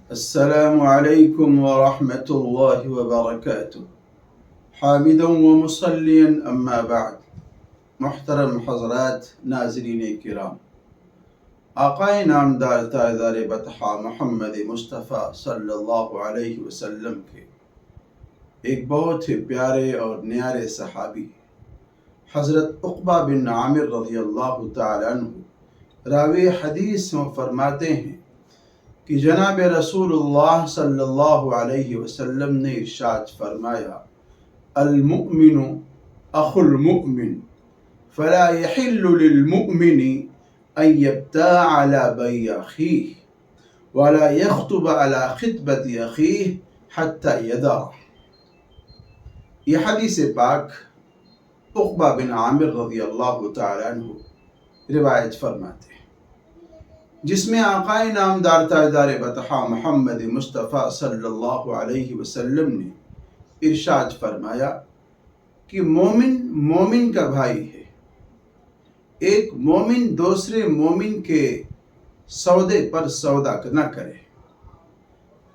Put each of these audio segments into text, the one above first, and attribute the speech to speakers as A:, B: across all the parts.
A: السلام علیکم ورحمۃ اللہ وبرکاتہ۔ حامدا و مصلیا اما بعد۔ محترم حضرات، ناظرین کرام، آقائے نامدار تاجدار بطحا محمد مصطفیٰ صلی اللہ علیہ وسلم کے ایک بہت ہی پیارے اور نیارے صحابی حضرت عقبہ بن عامر رضی اللہ تعالی عنہ راوی حدیث میں فرماتے ہیں کہ جناب رسول اللہ صلی اللہ علیہ وسلم نے ارشاد فرمایا، المؤمن اخو المؤمن فلا يحل للمؤمن ان يبتاع على بيع اخيه ولا يخطب على خطبة اخيه حتى يدع۔ یہ حدیث پاک عقبہ بن عامر رضی اللہ تعالی عنہ روایت فرماتے ہیں، جس میں آقائے نامدار تاجدار بطحا محمد مصطفیٰ صلی اللہ علیہ وسلم نے ارشاد فرمایا کہ مومن کا بھائی ہے۔ ایک مومن دوسرے مومن کے سودے پر سودا نہ کرے۔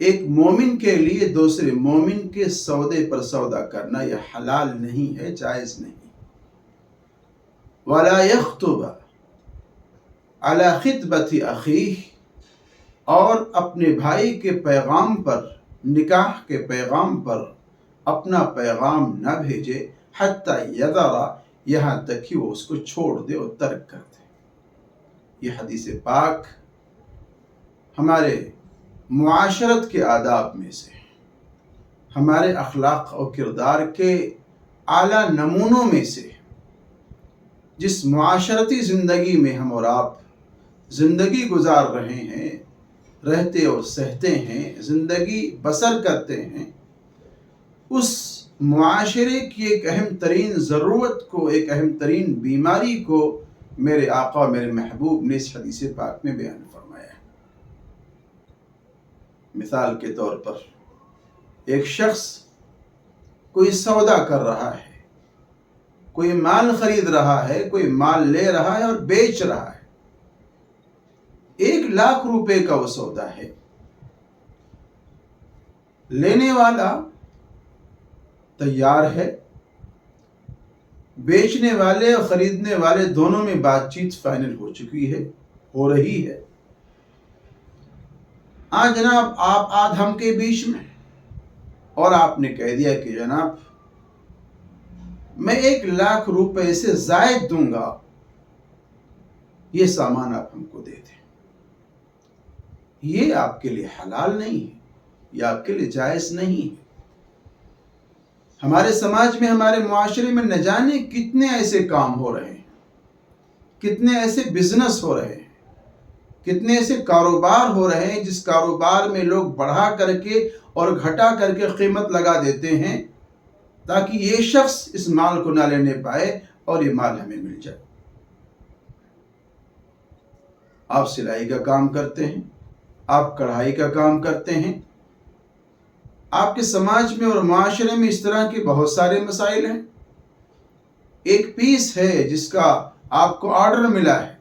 A: ایک مومن کے لیے دوسرے مومن کے سودے پر سودا کرنا یہ حلال نہیں ہے، جائز نہیں۔ وَلَا يَخْطُبَ علی خطبۃ اخیہ، اور اپنے بھائی کے پیغام پر، نکاح کے پیغام پر اپنا پیغام نہ بھیجے، حتی یذر، یہاں تک کہ وہ اس کو چھوڑ دے اور ترک کر دے۔ یہ حدیث پاک ہمارے معاشرت کے آداب میں سے، ہمارے اخلاق و کردار کے اعلیٰ نمونوں میں سے، جس معاشرتی زندگی میں ہم اور آپ زندگی گزار رہے ہیں، رہتے اور سہتے ہیں، زندگی بسر کرتے ہیں، اس معاشرے کی ایک اہم ترین ضرورت کو، ایک اہم ترین بیماری کو میرے آقا و میرے محبوب نے اس حدیث پاک میں بیان فرمایا ہے۔ مثال کے طور پر ایک شخص کوئی سودا کر رہا ہے، کوئی مال خرید رہا ہے، کوئی مال لے رہا ہے اور بیچ رہا ہے۔ 1,00,000 روپے کا وہ سودا ہے۔ لینے والا تیار ہے، بیچنے والے اور خریدنے والے دونوں میں بات چیت فائنل ہو چکی ہے، ہو رہی ہے۔ جناب آپ آج ہم کے بیچ میں، اور آپ نے کہہ دیا کہ جناب میں 1,00,000 روپے سے زائد دوں گا، یہ سامان آپ ہم کو دے دیں۔ یہ آپ کے لیے حلال نہیں ہے، یہ آپ کے لیے جائز نہیں ہے۔ ہمارے سماج میں، ہمارے معاشرے میں نہ جانے کتنے ایسے کام ہو رہے ہیں، کتنے ایسے بزنس ہو رہے ہیں، کتنے ایسے کاروبار ہو رہے ہیں جس کاروبار میں لوگ بڑھا کر کے اور گھٹا کر کے قیمت لگا دیتے ہیں تاکہ یہ شخص اس مال کو نہ لینے پائے اور یہ مال ہمیں مل جائے۔ آپ سلائی کا کام کرتے ہیں، آپ کڑھائی کا کام کرتے ہیں، آپ کے سماج میں اور معاشرے میں اس طرح کے بہت سارے مسائل ہیں۔ ایک پیس ہے جس کا آپ کو آرڈر ملا ہے،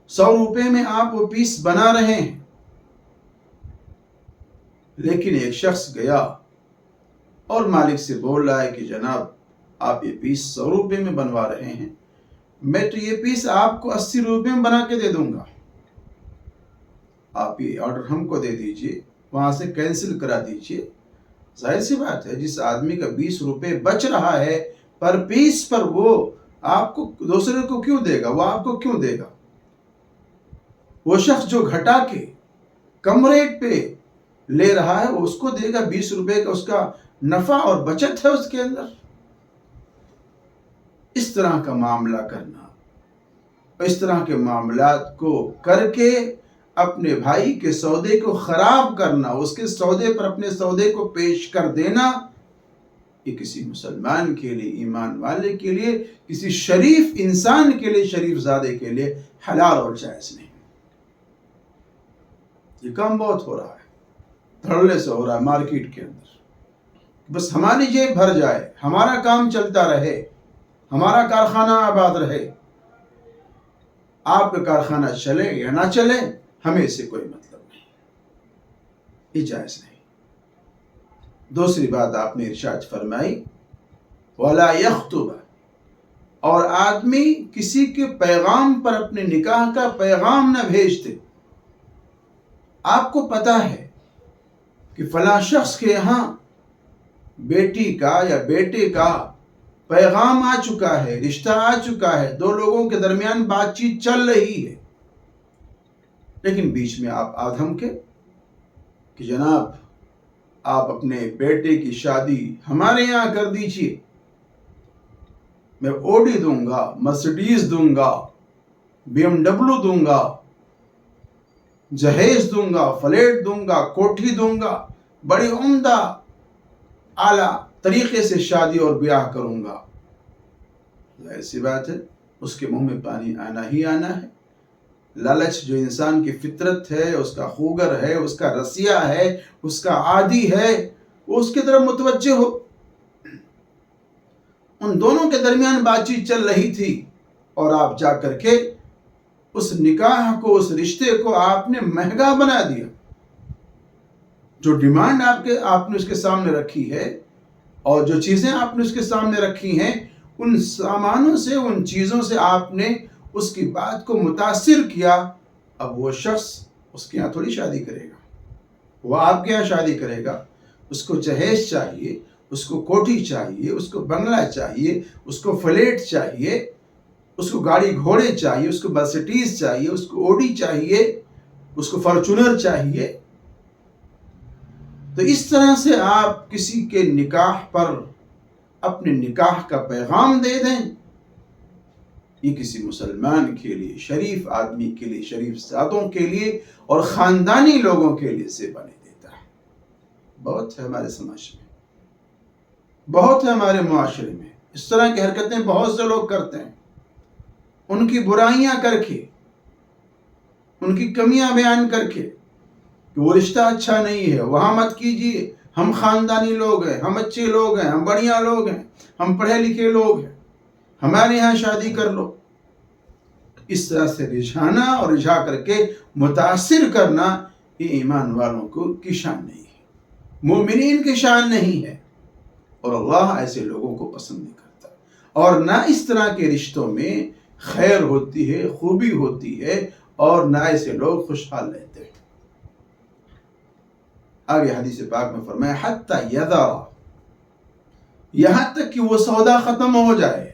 A: 100 روپے میں آپ وہ پیس بنا رہے ہیں، لیکن ایک شخص گیا اور مالک سے بول رہا ہے کہ جناب آپ یہ پیس 100 روپے میں بنوا رہے ہیں، میں تو یہ پیس آپ کو 80 روپے میں بنا کے دے دوں گا، آپ یہ آرڈر ہم کو دے دیجئے، وہاں سے کینسل کرا دیجئے۔ ظاہر سی بات ہے، جس آدمی کا 20 روپے بچ رہا ہے پر پیس پر، وہ آپ کو دوسرے کو کیوں دے گا؟ وہ آپ کو کیوں دے گا؟ وہ شخص جو گھٹا کے کم ریٹ پہ لے رہا ہے وہ اس کو دے گا، 20 روپے کا اس کا نفع اور بچت ہے اس کے اندر۔ اس طرح کا معاملہ کرنا، اس طرح کے معاملات کو کر کے اپنے بھائی کے سودے کو خراب کرنا، اس کے سودے پر اپنے سودے کو پیش کر دینا، یہ کسی مسلمان کے لیے، ایمان والے کے لیے، کسی شریف انسان کے لیے، شریف زادے کے لیے حلال اور جائز نہیں۔ یہ کام بہت ہو رہا ہے، دھڑلے سے ہو رہا ہے مارکیٹ کے اندر، بس ہماری جیب بھر جائے، ہمارا کام چلتا رہے، ہمارا کارخانہ آباد رہے۔ آپ کا کارخانہ چلے یا نہ چلے، ہمیں اس سے کوئی مطلب نہیں۔ یہ جائز نہیں۔ دوسری بات آپ نے ارشاد فرمائی وَلَا يَخْطُبَ، اور آدمی کسی کے پیغام پر اپنے نکاح کا پیغام نہ بھیج دے۔ آپ کو پتا ہے کہ فلاں شخص کے یہاں بیٹی کا یا بیٹے کا پیغام آ چکا ہے، رشتہ آ چکا ہے، دو لوگوں کے درمیان بات چیت چل رہی ہے، لیکن بیچ میں آپ آدھم کے کہ جناب آپ اپنے بیٹے کی شادی ہمارے یہاں کر دیجیے، میں اوڈی دوں گا، مرسڈیز دوں گا، BMW دوں گا، جہیز دوں گا، فلیٹ دوں گا، کوٹھی دوں گا، بڑی عمدہ اعلیٰ طریقے سے شادی اور بیاہ کروں گا۔ ایسی بات ہے اس کے منہ میں پانی آنا ہی آنا ہے۔ لالچ جو انسان کی فطرت ہے، اس کا خوگر ہے، اس کا رسیہ ہے، اس کا عادی ہے، وہ اس کی طرف متوجہ ہو۔ ان دونوں کے درمیان بات چیت چل رہی تھی اور آپ جا کر کے اس نکاح کو، اس رشتے کو آپ نے مہنگا بنا دیا۔ جو ڈیمانڈ آپ نے اس کے سامنے رکھی ہے اور جو چیزیں آپ نے اس کے سامنے رکھی ہیں، ان سامانوں سے، ان چیزوں سے آپ نے اس کی بات کو متاثر کیا۔ اب وہ شخص اس کے یہاں تھوڑی شادی کرے گا، وہ آپ کے یہاں شادی کرے گا۔ اس کو جہیز چاہیے، اس کو کوٹھی چاہیے، اس کو بنگلہ چاہیے، اس کو فلیٹ چاہیے، اس کو گاڑی گھوڑے چاہیے، اس کو مرسڈیز چاہیے، اس کو اوڈی چاہیے، اس کو فارچونر چاہیے۔ تو اس طرح سے آپ کسی کے نکاح پر اپنے نکاح کا پیغام دے دیں، یہ کسی مسلمان کے لیے، شریف آدمی کے لیے، شریف ذاتوں کے لیے اور خاندانی لوگوں کے لیے سے بنے دیتا ہے۔ بہت ہے ہمارے سماج میں، بہت ہے ہمارے معاشرے میں، اس طرح کی حرکتیں بہت سے لوگ کرتے ہیں، ان کی برائیاں کر کے، ان کی کمیاں بیان کر کے کہ وہ رشتہ اچھا نہیں ہے، وہاں مت کیجیے، ہم خاندانی لوگ ہیں، ہم اچھے لوگ ہیں، ہم بڑھیا لوگ ہیں، ہم پڑھے لکھے لوگ ہیں، ہمارے یہاں شادی کر لو۔ اس طرح سے رجھانا اور رجھا کر کے متاثر کرنا، یہ ایمان والوں کی شان نہیں ہے، مومنین کی شان نہیں ہے، اور اللہ ایسے لوگوں کو پسند نہیں کرتا، اور نہ اس طرح کے رشتوں میں خیر ہوتی ہے، خوبی ہوتی ہے، اور نہ ایسے لوگ خوشحال رہتے ہیں۔ آگے حدیث پاک میں فرمایا حتی یذا، یہاں تک کہ وہ سودا ختم ہو جائے،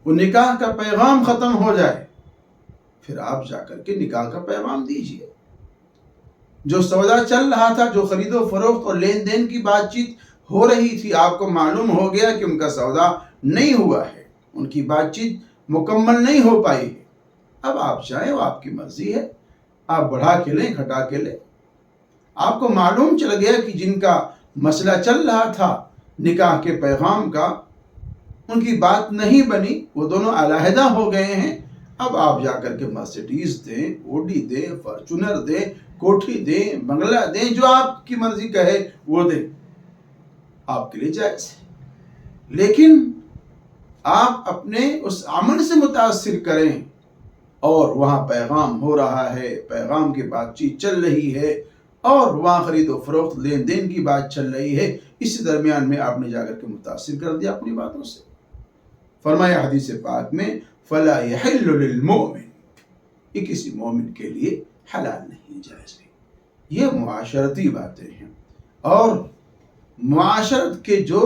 A: وہ نکاح کا پیغام ختم ہو جائے، پھر آپ جا کر کے نکاح کا پیغام دیجئے۔ جو سودا چل رہا تھا، جو خرید و فروخت اور لین دین کی بات چیت ہو رہی تھی، آپ کو معلوم ہو گیا کہ ان کا سودا نہیں ہوا ہے، ان کی بات چیت مکمل نہیں ہو پائی ہے، اب آپ چاہیں، وہ آپ کی مرضی ہے، آپ بڑھا کے لیں، گھٹا کے لیں۔ آپ کو معلوم چل گیا کہ جن کا مسئلہ چل رہا تھا نکاح کے پیغام کا، ان کی بات نہیں بنی، وہ دونوں علیحدہ ہو گئے ہیں، اب آپ جا کر کے مرسڈیز دیں، اوڈی دیں، فارچونر دیں، کوٹھی دیں، بنگلہ دیں، جو آپ کی مرضی کہے وہ دیں، آپ کے لیے جائز ہے۔ لیکن آپ اپنے اس عمل سے متاثر کریں، اور وہاں پیغام ہو رہا ہے، پیغام کی بات چیت چل رہی ہے، اور وہاں خرید و فروخت لین دین کی بات چل رہی ہے، اسی درمیان میں آپ نے جا کر کے متاثر کر دیا اپنی باتوں سے۔ فرمایا حدیث پاک میں فَلَا يَحِلُّ لِلْمُؤْمِنِ، یہ کسی مومن کے لیے حلال نہیں، جائز نہیں۔ یہ معاشرتی باتیں ہیں، اور معاشرت کے جو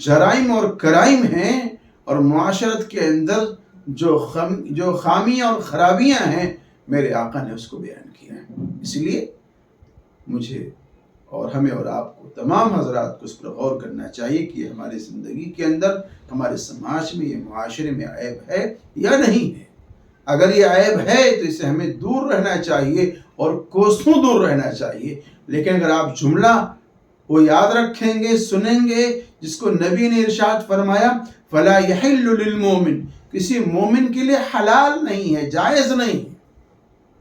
A: جرائم اور کرائم ہیں، اور معاشرت کے اندر جو خامیاں اور خرابیاں ہیں، میرے آقا نے اس کو بیان کیا ہے۔ اس لیے مجھے اور ہمیں اور آپ کو، تمام حضرات کو اس پر غور کرنا چاہیے کہ ہماری زندگی کے اندر، ہمارے سماج میں، یہ معاشرے میں عیب ہے یا نہیں ہے۔ اگر یہ عیب ہے تو اسے ہمیں دور رہنا چاہیے اور کوسوں دور رہنا چاہیے۔ لیکن اگر آپ جملہ وہ یاد رکھیں گے، سنیں گے، جس کو نبی نے ارشاد فرمایا فَلَا يَحِلُّ لِلْمُؤْمِنِ، کسی مومن کے لیے حلال نہیں ہے، جائز نہیں،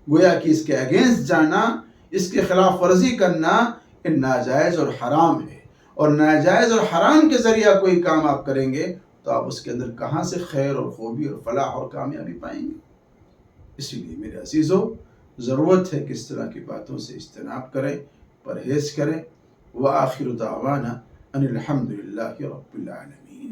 A: گویا کہ اس کے اگینسٹ جانا، اس کے خلاف ورزی کرنا، یہ ناجائز اور حرام ہے، اور ناجائز اور حرام کے ذریعہ کوئی کام آپ کریں گے تو آپ اس کے اندر کہاں سے خیر اور خوبی اور فلاح اور کامیابی پائیں گے۔ اسی لیے میرے عزیزو، ضرورت ہے کہ اس طرح کی باتوں سے اجتناب کریں، پرہیز کریں۔ وآخر دعوانا ان الحمد للہ رب العالمین۔